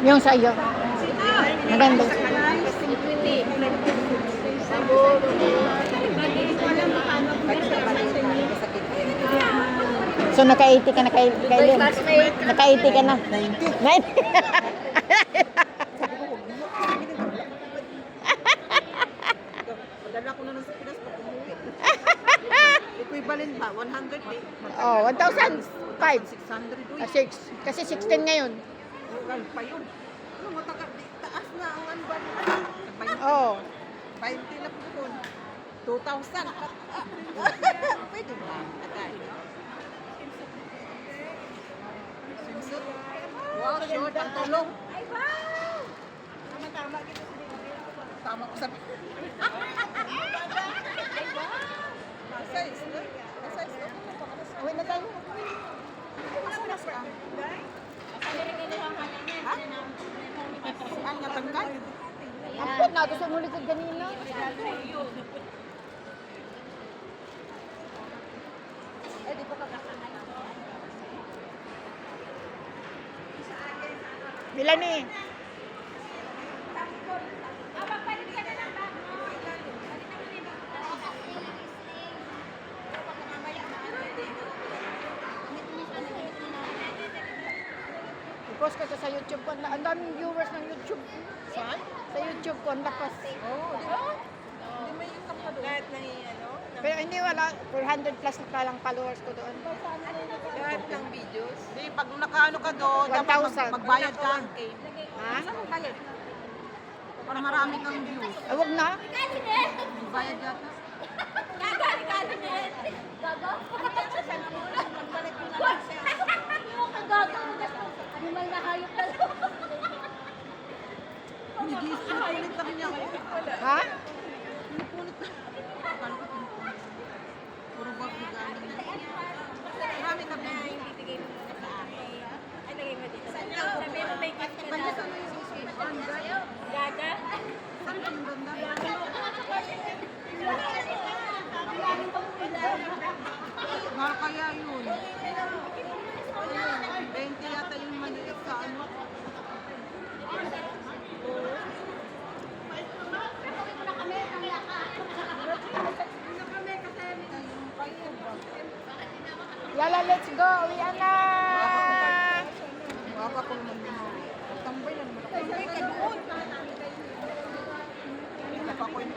Yung sa iyo. Maganda. So naka-80 ka na kay Len. Naka-80 ka na. 90. 90. Padala ko na ng sa Pinas pag umuwi. Equivalent ba? 100 eh. Oh, 1,005. 600 uy. 6. Kasi 16 ngayon. Ugal pa yun. Ano mo taas na ang anban. Oh. 20 na po yun. 2,000. Pwede ba? Atay. Swimsuit. Wow, short. Ang tulong. Ay, wow! Tama-tama. Tama ko sa... Size, no? Size, no? Uwi na tayo. Ha? Saan nga tangkad? Ampun na, gusto mo likod ganina. Eh, di pa kakakangay. Milani. I-post ko sa YouTube ko. Ang daming viewers ng YouTube. Saan? Sa YouTube ko, ang lakas. Oo, di ba? Hindi may income ka doon. Lahat ng ano? Pero hindi wala, 400 plus na palang followers ko doon. Lahat ng videos? Hindi, pag nakaano ka doon, 1,000. magbayad ka. Ha? Saan ang bayad? Para marami kang views. Huwag na. Magbayad yata. Pinupunit kami niya. Ha? Pinupunit na. Akala ko pinupunit. Puro bag na galing na. Marami kami. Sabi mo may gift ka na. Gaga? Saan yung banda? Mahal kaya yun. 20 yata yung maliit sa ano. Yala, let's go. Uwian na. Waka ko naman yung tambay lang naman ako. Tambay ka doon. Hindi pa ako yung